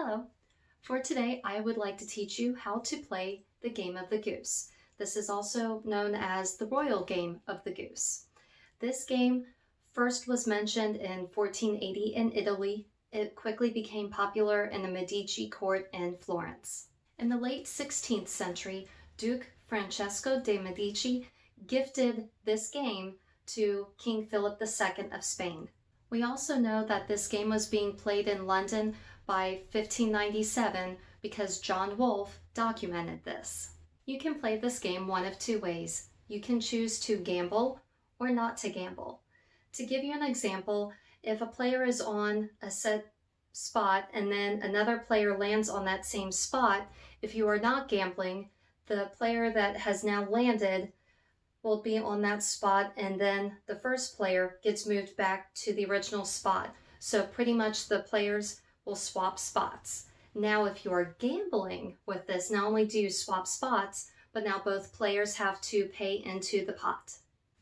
Hello. For today, I would like to teach you how to play the game of the goose. This is also known as the royal game of the goose. This game first was mentioned in 1480 in Italy. It quickly became popular in the Medici court in Florence. In the late 16th century, Duke Francesco de' Medici gifted this game to King Philip II of Spain. We also know that this game was being played in London by 1597 because John Wolfe documented this. You can play this game one of two ways. You can choose to gamble or not to gamble. To give you an example, if a player is on a set spot and then another player lands on that same spot, if you are not gambling, the player that has now landed will be on that spot, and then the first player gets moved back to the original spot. So pretty much the players will swap spots. Now if you are gambling with this, not only do you swap spots, but now both players have to pay into the pot.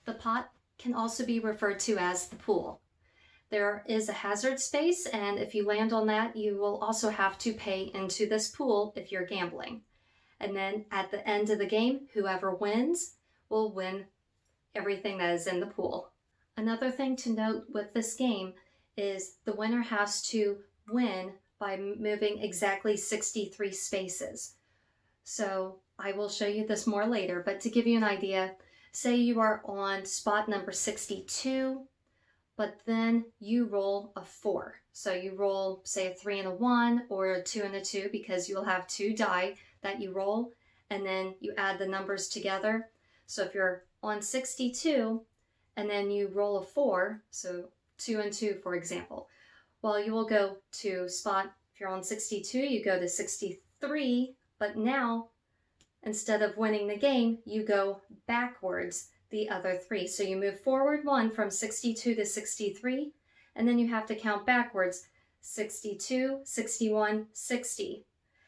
The pot can also be referred to as the pool. There is a hazard space, and if you land on that, you will also have to pay into this pool if you're gambling. And then at the end of the game, whoever wins will win everything that is in the pool. Another thing to note with this game is the winner has to win by moving exactly 63 spaces. So I will show you this more later, but to give you an idea, say you are on spot number 62, but then you roll a 4. So you roll, say, a 3 and a 1 or a 2 and a 2 because you'll have 2 die that you roll, and then you add the numbers together. So if you're on 62 and then you roll a 4, so 2 and 2, for example, well, you will go to spot, if you're on 62, you go to 63, but now instead of winning the game, you go backwards the other 3. So you move forward 1 from 62 to 63, and then you have to count backwards 62, 61, 60.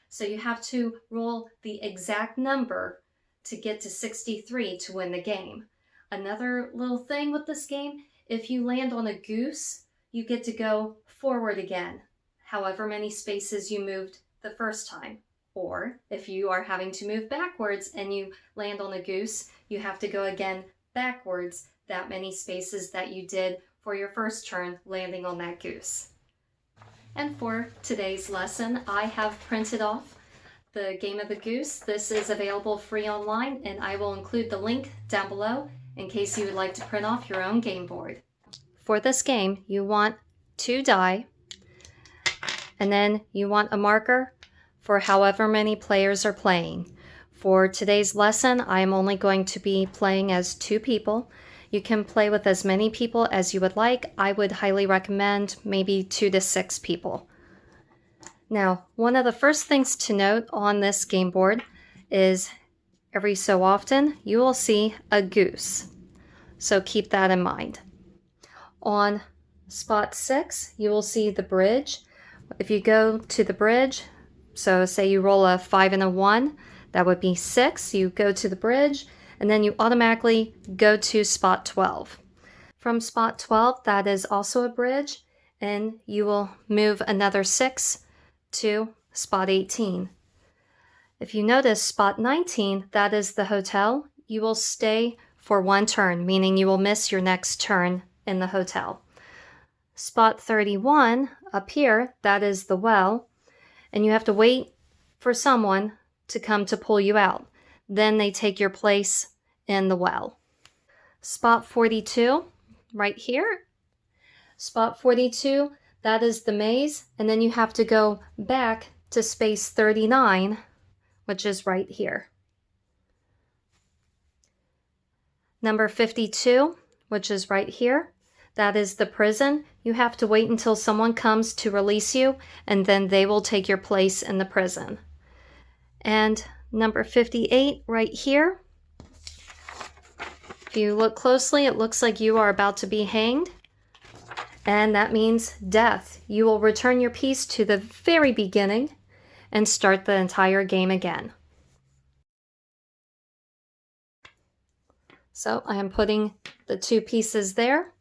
So you have to roll the exact number to get to 63 to win the game. Another little thing with this game, if you land on a goose, you get to go forward again, however many spaces you moved the first time. Or if you are having to move backwards and you land on a goose, you have to go again backwards that many spaces that you did for your first turn landing on that goose. And for today's lesson, I have printed off the game of the goose. This is available free online, and I will include the link down below in case you would like to print off your own game board. For this game, you want 2 die, and then you want a marker for however many players are playing. For today's lesson, I am only going to be playing as 2 people. You can play with as many people as you would like. I would highly recommend maybe 2 to 6 people. Now, one of the first things to note on this game board is every so often you will see a goose. So keep that in mind. On spot 6, you will see the bridge. If you go to the bridge, so say you roll a 5 and a 1, that would be 6. You go to the bridge, and then you automatically go to spot 12. From spot 12, that is also a bridge, and you will move another 6 to spot 18. If you notice spot 19, that is the hotel. You will stay for 1 turn, meaning you will miss your next turn in the hotel. Spot 31 up here, that is the well, and you have to wait for someone to come to pull you out. Then they take your place in the well. Spot 42, right here. Spot 42, that is the maze, and then you have to go back to space 39, which is right here. Number 52, which is right here, that is the prison. You have to wait until someone comes to release you, and then they will take your place in the prison. And number 58 right here, if you look closely, it looks like you are about to be hanged. And that means death. You will return your piece to the very beginning and start the entire game again. So I am putting the 2 pieces there.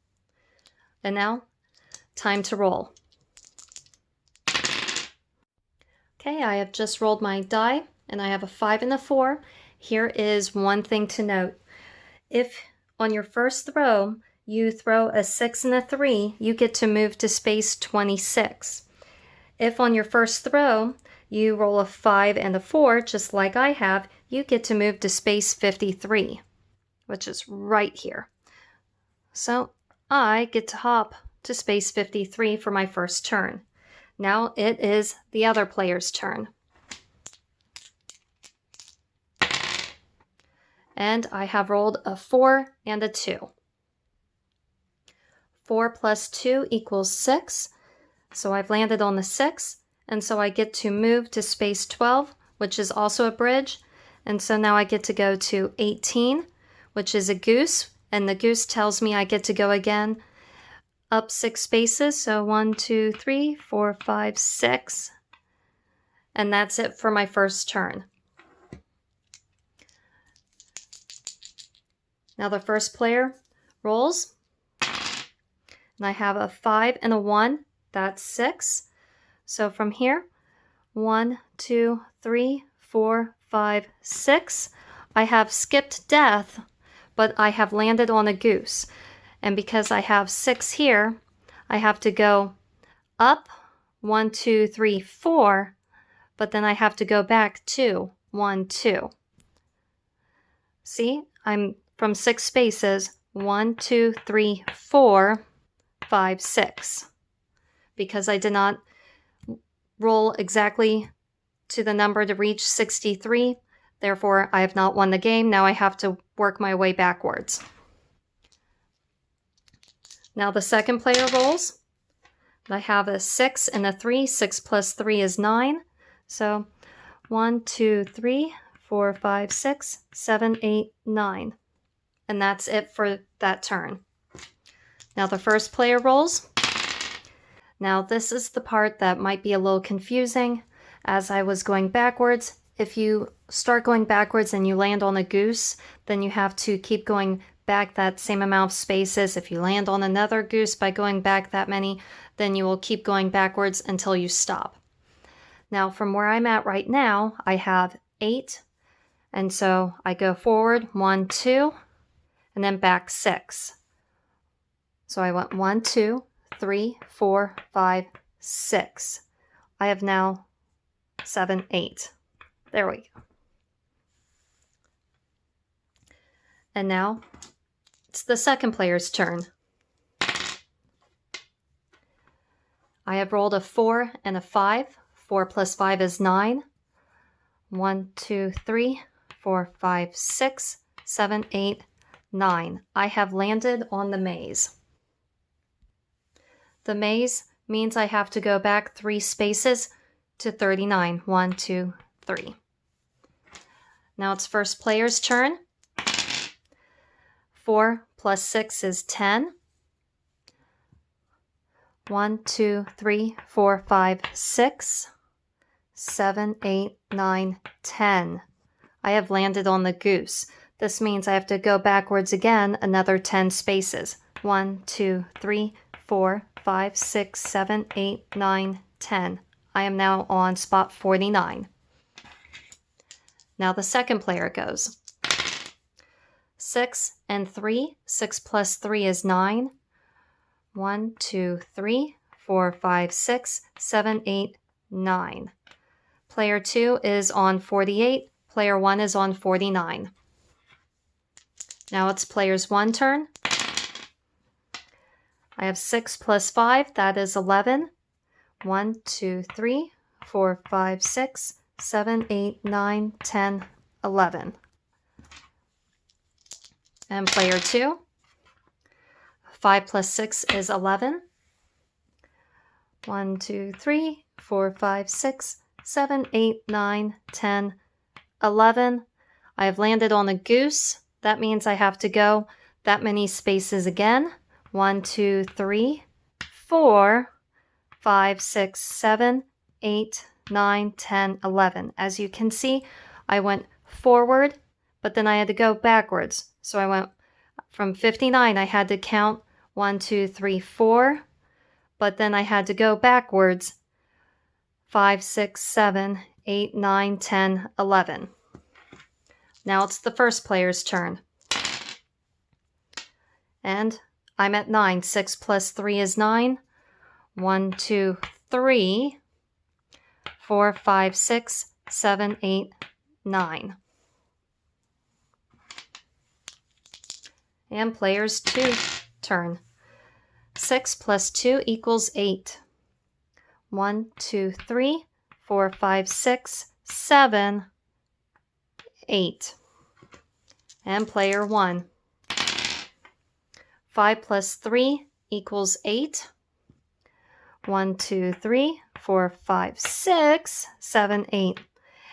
And now, time to roll. Okay, I have just rolled my die and I have a 5 and a 4. Here is one thing to note. If on your first throw you throw a 6 and a 3, you get to move to space 26. If on your first throw you roll a 5 and a 4, just like I have, you get to move to space 53, which is right here. So I get to hop to space 53 for my first turn. Now it is the other player's turn. And I have rolled a 4 and a 2. 4 plus 2 equals 6. So I've landed on the 6, and so I get to move to space 12, which is also a bridge. And so now I get to go to 18, which is a goose, and the goose tells me I get to go again up 6 spaces. So 1, 2, 3, 4, 5, 6. And that's it for my first turn. Now the first player rolls, and I have a 5 and a 1, that's 6. So from here, 1, 2, 3, 4, 5, 6. I have skipped death, but I have landed on a goose. And because I have 6 here, I have to go up 1, 2, 3, 4, but then I have to go back 2, 1, 2. See, I'm from 6 spaces, 1, 2, 3, 4, 5, 6. Because I did not roll exactly to the number to reach 63, therefore I have not won the game. Now I have to work my way backwards. Now the second player rolls. I have a 6 and a 3. 6 plus 3 is 9. So 1, 2, 3, 4, 5, 6, 7, 8, 9. And that's it for that turn. Now the first player rolls. Now this is the part that might be a little confusing as I was going backwards. If you start going backwards and you land on a goose, then you have to keep going back that same amount of spaces. If you land on another goose by going back that many, then you will keep going backwards until you stop. Now from where I'm at right now, I have 8. And so I go forward 1, 2, and then back 6. So I went 1, 2, 3, 4, 5, 6. I have now 7, 8. There we go. And now it's the second player's turn. I have rolled a 4 and a 5. 4 plus 5 is 9. 1, 2, 3, 4, 5, 6, 7, 8, 9. I have landed on the maze. The maze means I have to go back 3 spaces to 39. 1, 2, 3. Now it's first player's turn. 4 plus 6 is 10. 1, 2, 3, 4, 5, 6, 7, 8, 9, 10. I have landed on the goose. This means I have to go backwards again another 10 spaces. 1, 2, 3, 4, 5, 6, 7, 8, 9, 10. I am now on spot 49. Now the second player goes. 6 and 3. 6 plus 3 is 9. 1, 2, 3, 4, 5, 6, 7, 8, 9. Player 2 is on 48. Player 1 is on 49. Now it's player's 1 turn. I have 6 plus 5, that is 11. 1, 2, 3, 4, 5, 6, 7, 8, 9, 10, 11. And player 2. 5 plus 6 is 11. 1, 2, 3, 4, 5, 6, 7, 8, 9, 10, 11. I have landed on a goose. That means I have to go that many spaces again. 1, 2, 3, 4, 5, 6, 7, 8, 9, 10, 11. As you can see, I went forward, but then I had to go backwards. So I went from 59, I had to count 1, 2, 3, 4, but then I had to go backwards 5, 6, 7, 8, 9, 10, 11. Now it's the first player's turn. And I'm at 9. 6 plus 3 is 9. 1, 2, 3, 4, 5, 6, 7, 8, 9. And player's 2 turn. 6 plus 2 equals 8. 1, 2, 3, 4, 5, 6, 7, 8. And player 1. 5 plus 3 equals 8. 1, 2, 3, 4, 5, 6, 7, 8.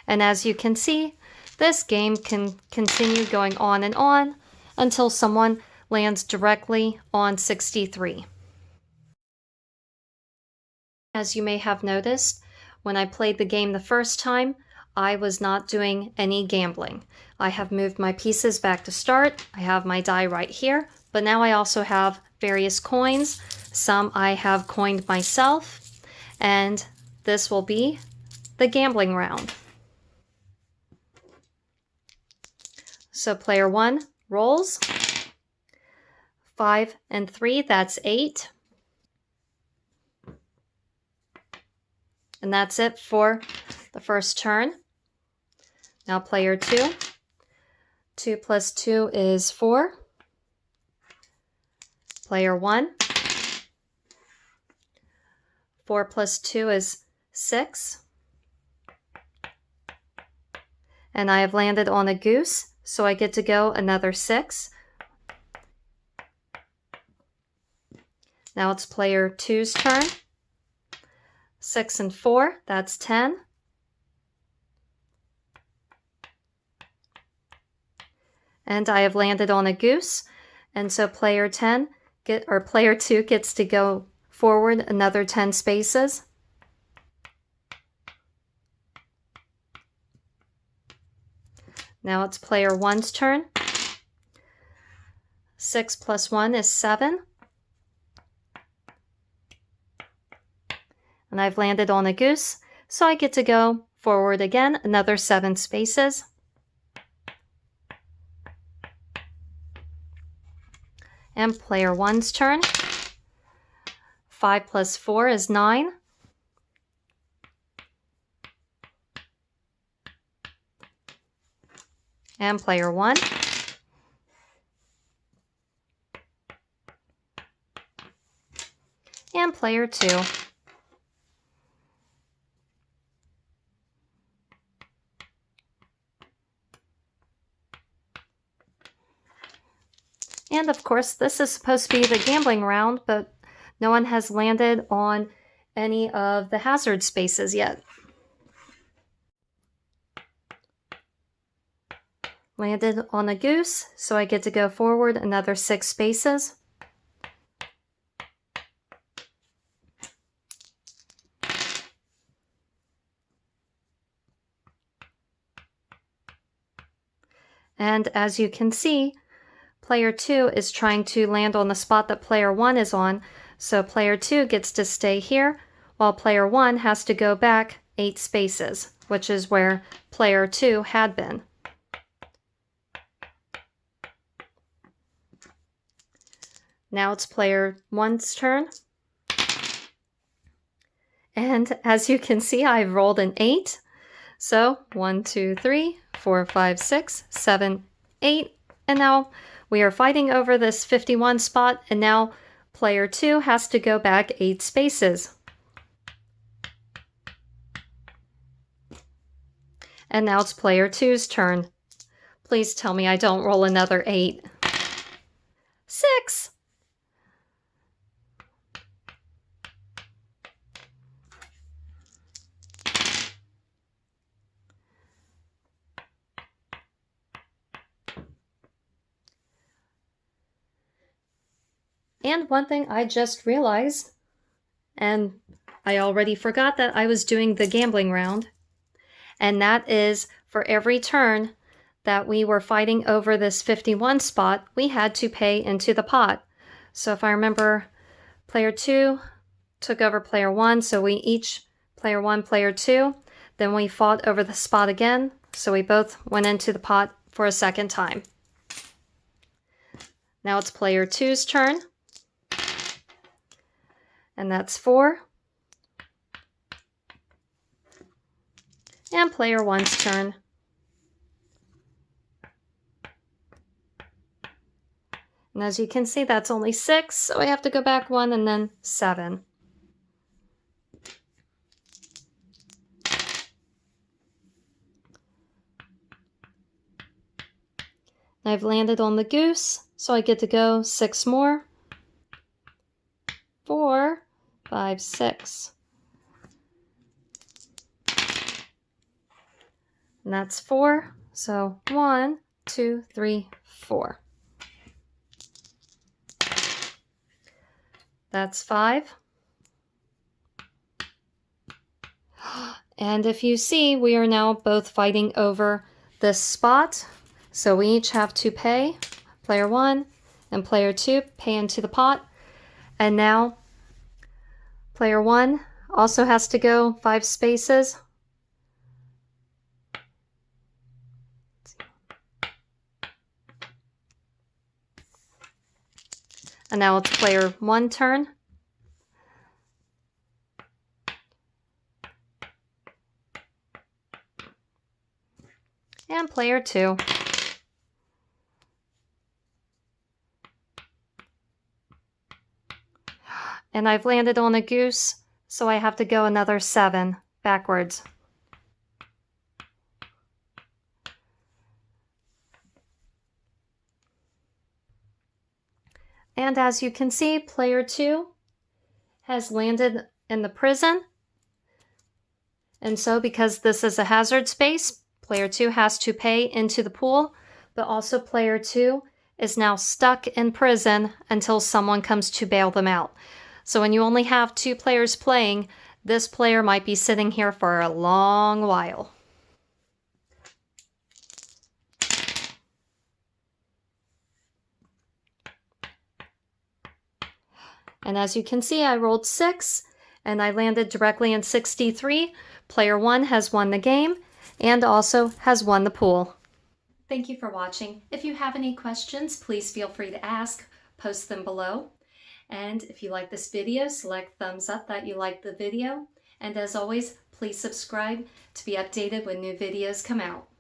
And as you can see, this game can continue going on and on until someone lands directly on 63. As you may have noticed, when I played the game the first time, I was not doing any gambling. I have moved my pieces back to start. I have my die right here, but now I also have various coins. Some I have coined myself, and this will be the gambling round. So player 1 rolls. 5 and 3, that's 8. And that's it for the first turn. Now player 2. 2 plus 2 is 4. Player 1. 4 plus 2 is 6. And I have landed on a goose, so I get to go another 6. Now it's player 2's turn. 6 and 4, that's 10. And I have landed on a goose, and so player 2 gets to go forward another 10 spaces. Now it's player 1's turn. 6 plus 1 is 7. And I've landed on a goose, so I get to go forward again another 7 spaces. And player 1's turn. 5 plus 4 is 9. And player 1. And player 2. And of course, this is supposed to be the gambling round, but no one has landed on any of the hazard spaces yet. Landed on a goose, so I get to go forward another 6 spaces. And as you can see, player 2 is trying to land on the spot that player 1 is on, so player 2 gets to stay here, while player 1 has to go back 8 spaces, which is where player 2 had been. Now it's player 1's turn. And as you can see, I've rolled an 8. So 1, 2, 3, 4, 5, 6, 7, 8. And now we are fighting over this 51 spot, and now player 2 has to go back 8 spaces. And now it's player 2's turn. Please tell me I don't roll another 8. 6! And one thing I just realized, and I already forgot that I was doing the gambling round, and that is for every turn that we were fighting over this 51 spot, we had to pay into the pot. So if I remember, player 2 took over player 1, so we each Player 1, player 2. Then we fought over the spot again, so we both went into the pot for a second time. Now it's player 2's turn. And that's 4. And player 1's turn. And as you can see, that's only 6, so I have to go back 1 and then 7. I've landed on the goose, so I get to go 6 more. 4, 5, 6. And that's 4. So 1, 2, 3, 4. That's 5. And if you see, we are now both fighting over this spot. So we each have to pay. Player 1 and player 2 pay into the pot. And now player 1 also has to go 5 spaces. And now it's player 1 turn. And player 2. And I've landed on a goose, so I have to go another 7 backwards. And as you can see, player 2 has landed in the prison. And so because this is a hazard space, player 2 has to pay into the pool, but also player 2 is now stuck in prison until someone comes to bail them out. So when you only have 2 players playing, this player might be sitting here for a long while. And as you can see, I rolled 6 and I landed directly in 63. Player 1 has won the game and also has won the pool. Thank you for watching. If you have any questions, please feel free to ask. Post them below. And if you like this video, select thumbs up that you like the video. And as always, please subscribe to be updated when new videos come out.